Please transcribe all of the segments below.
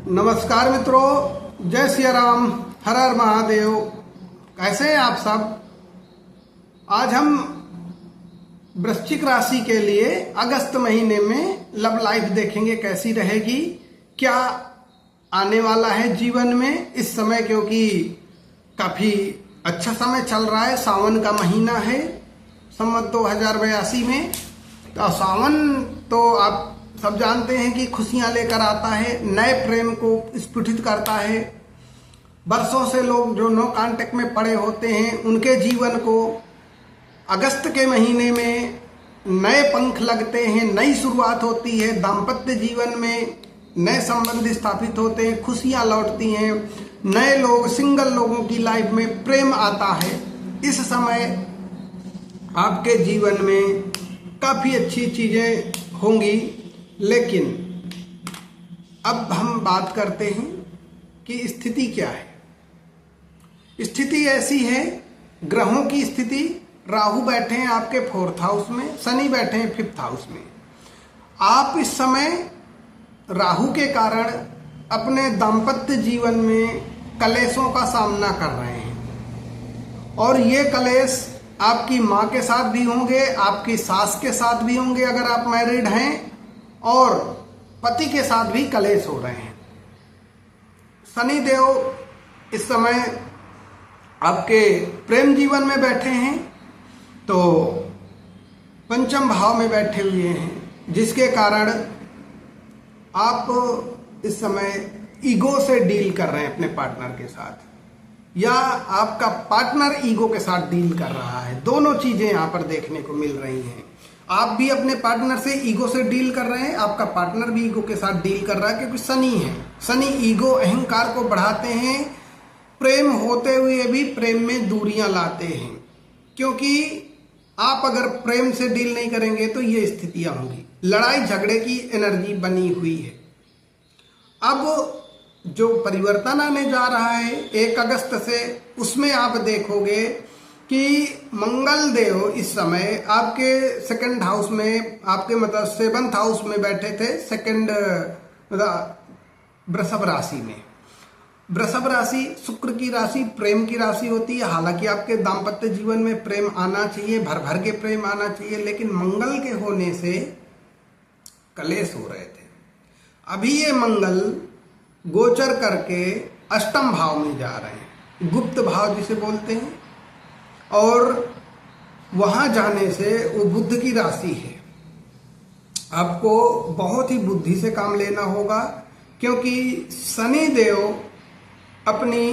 नमस्कार मित्रों, जय सिया राम, हर हर महादेव। कैसे हैं आप सब? आज हम वृश्चिक राशि के लिए अगस्त महीने में लव लाइफ देखेंगे कैसी रहेगी, क्या आने वाला है जीवन में इस समय, क्योंकि काफी अच्छा समय चल रहा है। सावन का महीना है संवत 2082 में। तो सावन तो आप सब जानते हैं कि खुशियां लेकर आता है, नए प्रेम को स्फुटित करता है। बरसों से लोग जो नो कांटेक्ट में पड़े होते हैं उनके जीवन को अगस्त के महीने में नए पंख लगते हैं, नई शुरुआत होती है। दाम्पत्य जीवन में नए संबंध स्थापित होते हैं, खुशियां लौटती हैं, नए लोग, सिंगल लोगों की लाइफ में प्रेम आता है। इस समय आपके जीवन में काफी अच्छी चीजें होंगी। लेकिन अब हम बात करते हैं कि स्थिति क्या है। स्थिति ऐसी है, ग्रहों की स्थिति, राहु बैठे हैं आपके 4th हाउस में, शनि बैठे हैं 5th हाउस में। आप इस समय राहु के कारण अपने दाम्पत्य जीवन में कलेशों का सामना कर रहे हैं, और ये कलेश आपकी माँ के साथ भी होंगे, आपकी सास के साथ भी होंगे अगर आप मैरिड हैं, और पति के साथ भी कलेश हो रहे हैं। शनि देव इस समय आपके प्रेम जीवन में बैठे हैं, तो पंचम भाव में बैठे हुए हैं, जिसके कारण आप इस समय ईगो से डील कर रहे हैं अपने पार्टनर के साथ, या आपका पार्टनर ईगो के साथ डील कर रहा है। दोनों चीजें यहां पर देखने को मिल रही हैं। आप भी अपने पार्टनर से ईगो से डील कर रहे हैं, आपका पार्टनर भी ईगो के साथ डील कर रहा है, क्योंकि शनि है। शनि ईगो, अहंकार को बढ़ाते हैं, प्रेम होते हुए भी प्रेम में दूरियां लाते हैं। क्योंकि आप अगर प्रेम से डील नहीं करेंगे तो ये स्थितियां होंगी, लड़ाई झगड़े की एनर्जी बनी हुई है। अब जो परिवर्तन आने जा रहा है 1 अगस्त से, उसमें आप देखोगे कि मंगल देव इस समय आपके 2nd हाउस में, आपके मतलब 7th हाउस में बैठे थे, 2nd वृषभ राशि में। वृषभ राशि शुक्र की राशि, प्रेम की राशि होती है। हालांकि आपके दाम्पत्य जीवन में प्रेम आना चाहिए, भर भर के प्रेम आना चाहिए, लेकिन मंगल के होने से कलेश हो रहे थे। अभी ये मंगल गोचर करके अष्टम भाव में जा रहे हैं, गुप्त भाव जिसे बोलते हैं, और वहां जाने से वो बुध की राशि है। आपको बहुत ही बुद्धि से काम लेना होगा, क्योंकि शनि देव अपनी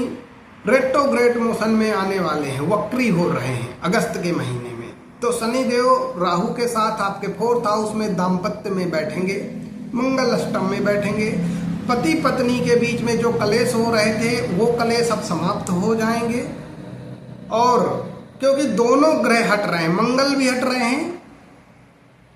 रेट्रोग्रेड मोशन में आने वाले हैं, वक्री हो रहे हैं अगस्त के महीने में। तो शनि देव राहु के साथ आपके 4th हाउस में दाम्पत्य में बैठेंगे, मंगल अष्टम में बैठेंगे। पति पत्नी के बीच में जो कलेश हो रहे थे वो कलेश अब समाप्त हो जाएंगे, और क्योंकि दोनों ग्रह हट रहे हैं, मंगल भी हट रहे हैं,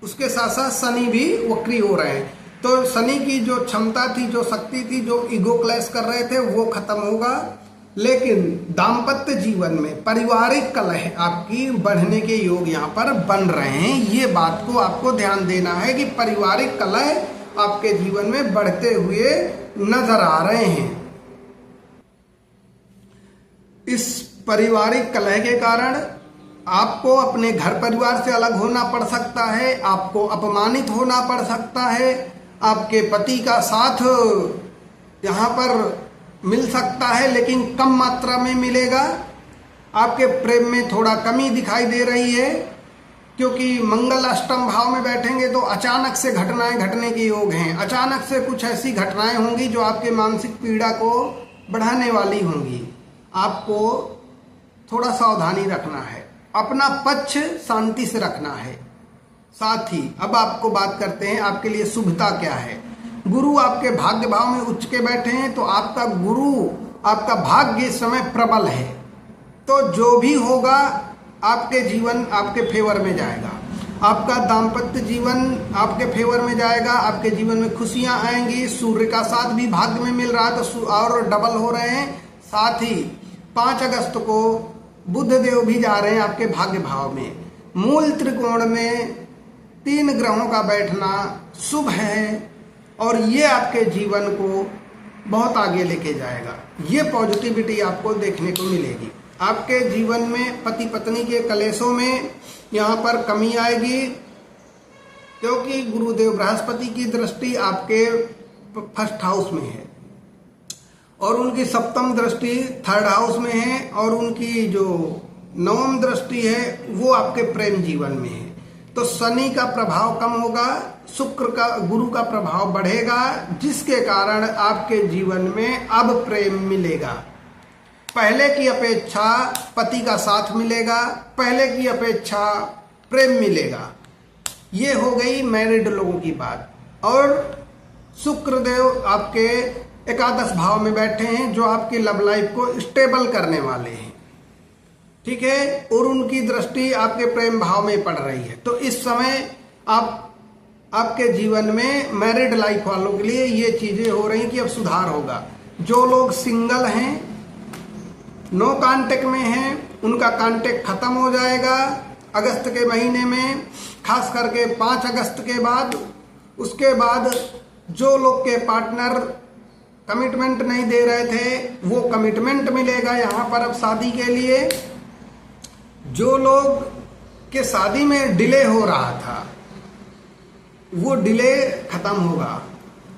उसके साथ साथ शनि भी वक्री हो रहे हैं। तो शनि की जो क्षमता थी, जो शक्ति थी, जो ईगो क्लैश कर रहे थे, वो खत्म होगा। लेकिन दाम्पत्य जीवन में पारिवारिक कलह आपकी बढ़ने के योग यहाँ पर बन रहे हैं। ये बात को आपको ध्यान देना है कि पारिवारिक कलह आपके जीवन में बढ़ते हुए नजर आ रहे हैं। इस पारिवारिक कलह के कारण आपको अपने घर परिवार से अलग होना पड़ सकता है, आपको अपमानित होना पड़ सकता है, आपके पति का साथ यहाँ पर मिल सकता है लेकिन कम मात्रा में मिलेगा। आपके प्रेम में थोड़ा कमी दिखाई दे रही है, क्योंकि मंगल अष्टम भाव में बैठेंगे तो अचानक से घटनाएं घटने के योग हैं। अचानक से कुछ ऐसी घटनाएं होंगी जो आपके मानसिक पीड़ा को बढ़ाने वाली होंगी। आपको थोड़ा सावधानी रखना है, अपना पक्ष शांति से रखना है। साथ ही अब आपको बात करते हैं आपके लिए शुभता क्या है। गुरु आपके भाग्य भाव में उच्च के बैठे हैं, तो आपका गुरु, आपका भाग्य इस समय प्रबल है। तो जो भी होगा आपके जीवन आपके फेवर में जाएगा, आपका दाम्पत्य जीवन आपके फेवर में जाएगा, आपके जीवन में खुशियां आएंगी। सूर्य का साथ भी भाग्य में मिल रहा है तो और डबल हो रहे हैं। साथ ही 5 अगस्त को बुध देव भी जा रहे हैं आपके भाग्य भाव में। मूल त्रिकोण में 3 ग्रहों का बैठना शुभ है, और ये आपके जीवन को बहुत आगे लेके जाएगा। ये पॉजिटिविटी आपको देखने को मिलेगी। आपके जीवन में पति पत्नी के कलेशों में यहाँ पर कमी आएगी, क्योंकि गुरुदेव बृहस्पति की दृष्टि आपके फर्स्ट हाउस में है और उनकी सप्तम दृष्टि थर्ड हाउस में है और उनकी जो नवम दृष्टि है वो आपके प्रेम जीवन में है। तो शनि का प्रभाव कम होगा, गुरु का प्रभाव बढ़ेगा, जिसके कारण आपके जीवन में अब प्रेम मिलेगा। पहले की अपेक्षा पति का साथ मिलेगा, पहले की अपेक्षा प्रेम मिलेगा। ये हो गई मैरिड लोगों की बात। और शुक्रदेव आपके एकादश भाव में बैठे हैं, जो आपकी लव लाइफ को स्टेबल करने वाले हैं, ठीक है, और उनकी दृष्टि आपके प्रेम भाव में पड़ रही है। तो इस समय आपके जीवन में मैरिड लाइफ वालों के लिए ये चीजें हो रही कि अब सुधार होगा। जो लोग सिंगल हैं, नो कांटेक्ट में हैं, उनका कांटेक्ट खत्म हो जाएगा अगस्त के महीने में, खास करके 5 अगस्त के बाद। उसके बाद जो लोग के पार्टनर कमिटमेंट नहीं दे रहे थे, वो कमिटमेंट मिलेगा यहाँ पर अब शादी के लिए। जो लोग के शादी में डिले हो रहा था, वो डिले खत्म होगा।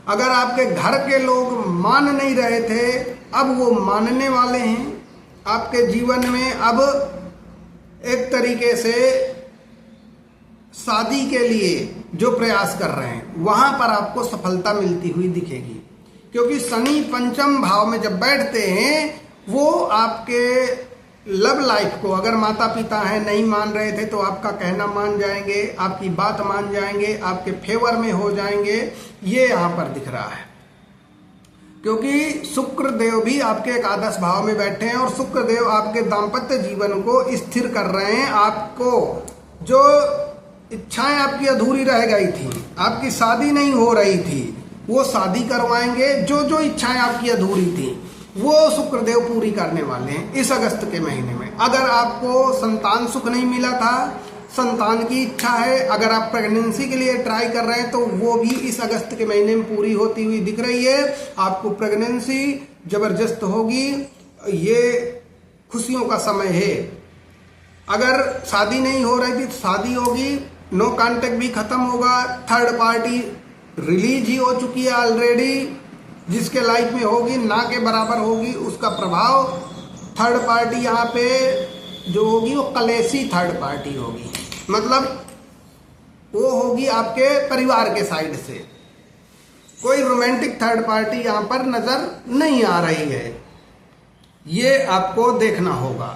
अगर आपके घर के लोग मान नहीं रहे थे, अब वो मानने वाले हैं। आपके जीवन में अब एक तरीके से शादी के लिए जो प्रयास कर रहे हैं, वहां पर आपको सफलता मिलती हुई दिखेगी, क्योंकि शनि पंचम भाव में जब बैठते हैं, वो आपके लव लाइफ को, अगर माता पिता हैं नहीं मान रहे थे तो आपका कहना मान जाएंगे, आपकी बात मान जाएंगे, आपके फेवर में हो जाएंगे। ये यहाँ पर दिख रहा है, क्योंकि शुक्र देव भी आपके एकादश भाव में बैठे हैं और शुक्र देव आपके दाम्पत्य जीवन को स्थिर कर रहे हैं। आपको जो इच्छाएं आपकी अधूरी रह गई थी, आपकी शादी नहीं हो रही थी, वो शादी करवाएंगे। जो जो इच्छाएं आपकी अधूरी थी, वो शुक्रदेव पूरी करने वाले हैं इस अगस्त के महीने में। अगर आपको संतान सुख नहीं मिला था, संतान की इच्छा है, अगर आप प्रेगनेंसी के लिए ट्राई कर रहे हैं, तो वो भी इस अगस्त के महीने में पूरी होती हुई दिख रही है। आपको प्रेगनेंसी जबरदस्त होगी, ये खुशियों का समय है। अगर शादी नहीं हो रही थी तो शादी होगी, नो कांटेक्ट भी खत्म होगा, थर्ड पार्टी रिलीज ही हो चुकी है ऑलरेडी, जिसके लाइफ में होगी ना के बराबर होगी, उसका प्रभाव थर्ड पार्टी यहाँ पे जो होगी वो कलेशी थर्ड पार्टी होगी। मतलब वो होगी आपके परिवार के साइड से, कोई रोमांटिक थर्ड पार्टी यहाँ पर नजर नहीं आ रही है। ये आपको देखना होगा।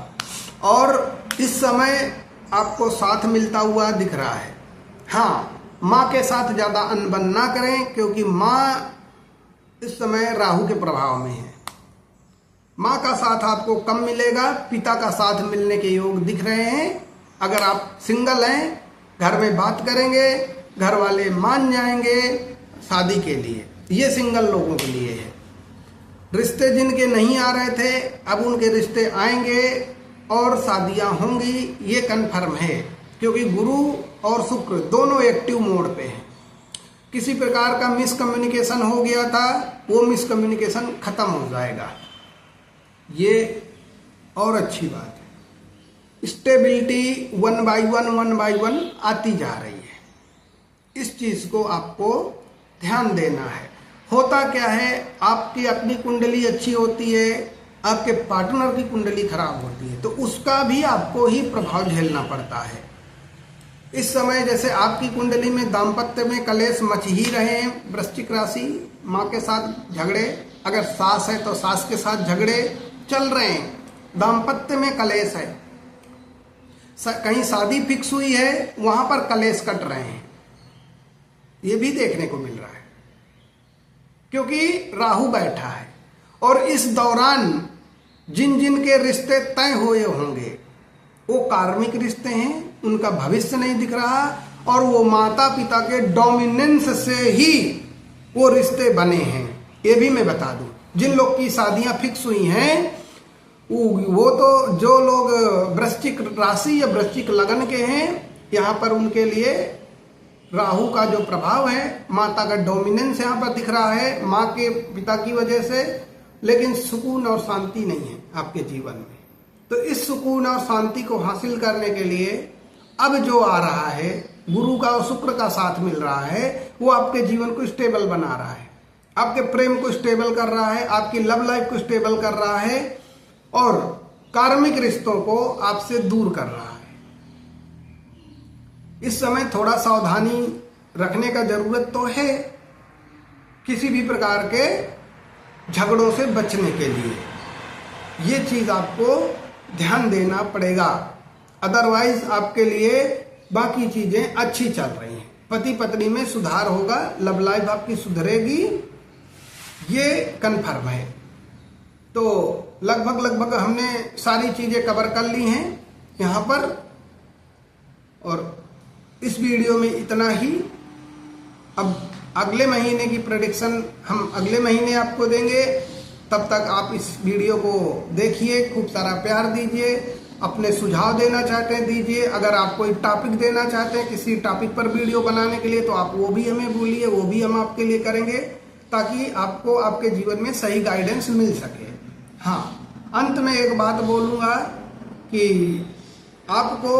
और इस समय आपको साथ मिलता हुआ दिख रहा है। हाँ, माँ के साथ ज्यादा अनबन ना करें, क्योंकि माँ इस समय राहु के प्रभाव में है। माँ का साथ आपको कम मिलेगा, पिता का साथ मिलने के योग दिख रहे हैं। अगर आप सिंगल हैं, घर में बात करेंगे, घर वाले मान जाएंगे शादी के लिए। ये सिंगल लोगों के लिए है। रिश्ते जिनके नहीं आ रहे थे, अब उनके रिश्ते आएंगे और शादियां होंगी, ये कन्फर्म है, क्योंकि गुरु और शुक्र दोनों एक्टिव मोड पे हैं। किसी प्रकार का मिसकम्युनिकेशन हो गया था, वो मिसकम्युनिकेशन खत्म हो जाएगा। ये और अच्छी बात है। स्टेबिलिटी 1 by 1 आती जा रही है। इस चीज को आपको ध्यान देना है। होता क्या है, आपकी अपनी कुंडली अच्छी होती है, आपके पार्टनर की कुंडली खराब होती है, तो उसका भी आपको ही प्रभाव झेलना पड़ता है। इस समय जैसे आपकी कुंडली में दाम्पत्य में कलेश मच ही रहे हैं, वृश्चिक राशि, माँ के साथ झगड़े, अगर सास है तो सास के साथ झगड़े चल रहे हैं, दाम्पत्य में कलेश है, कहीं शादी फिक्स हुई है, वहां पर कलेश कट रहे हैं, ये भी देखने को मिल रहा है, क्योंकि राहु बैठा है। और इस दौरान जिन जिन के रिश्ते तय हुए होंगे, वो कार्मिक रिश्ते हैं, उनका भविष्य नहीं दिख रहा, और वो माता पिता के डोमिनेंस से ही वो रिश्ते बने हैं। ये भी मैं बता दूं, जिन लोग की शादियां फिक्स हुई हैं, वो तो जो लोग वृश्चिक राशि या वृश्चिक लगन के हैं, यहाँ पर उनके लिए राहु का जो प्रभाव है, माता का डोमिनेंस यहाँ पर दिख रहा है माँ के पिता की वजह से, लेकिन सुकून और शांति नहीं है आपके जीवन में। तो इस सुकून और शांति को हासिल करने के लिए अब जो आ रहा है, गुरु का और शुक्र का साथ मिल रहा है, वो आपके जीवन को स्टेबल बना रहा है, आपके प्रेम को स्टेबल कर रहा है, आपकी लव लाइफ को स्टेबल कर रहा है और कार्मिक रिश्तों को आपसे दूर कर रहा है। इस समय थोड़ा सावधानी रखने का जरूरत तो है, किसी भी प्रकार के झगड़ों से बचने के लिए ये चीज आपको ध्यान देना पड़ेगा। अदरवाइज आपके लिए बाकी चीजें अच्छी चल रही हैं, पति पत्नी में सुधार होगा, लव लाइफ आपकी सुधरेगी, ये कन्फर्म है। तो लगभग हमने सारी चीजें कवर कर ली हैं यहाँ पर, और इस वीडियो में इतना ही। अब अगले महीने की प्रेडिक्शन हम अगले महीने आपको देंगे, तब तक आप इस वीडियो को देखिए, खूब सारा प्यार दीजिए, अपने सुझाव देना चाहते हैं दीजिए। अगर आप कोई टॉपिक देना चाहते हैं किसी टॉपिक पर वीडियो बनाने के लिए, तो आप वो भी हमें बोलिए, वो भी हम आपके लिए करेंगे, ताकि आपको आपके जीवन में सही गाइडेंस मिल सके। हाँ, अंत में एक बात बोलूँगा कि आपको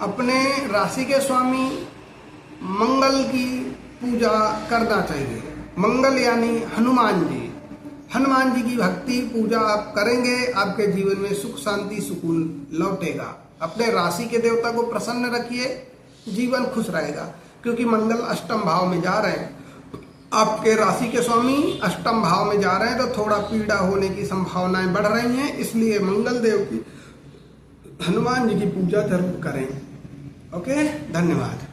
अपने राशि के स्वामी मंगल की पूजा करना चाहिए। मंगल यानी हनुमान जी, हनुमान जी की भक्ति पूजा आप करेंगे, आपके जीवन में सुख शांति सुकून लौटेगा। अपने राशि के देवता को प्रसन्न रखिए, जीवन खुश रहेगा, क्योंकि मंगल अष्टम भाव में जा रहे हैं, आपके राशि के स्वामी अष्टम भाव में जा रहे हैं, तो थोड़ा पीड़ा होने की संभावनाएं बढ़ रही हैं। इसलिए मंगल देव की, हनुमान जी की पूजा जरूर करें। ओके, धन्यवाद।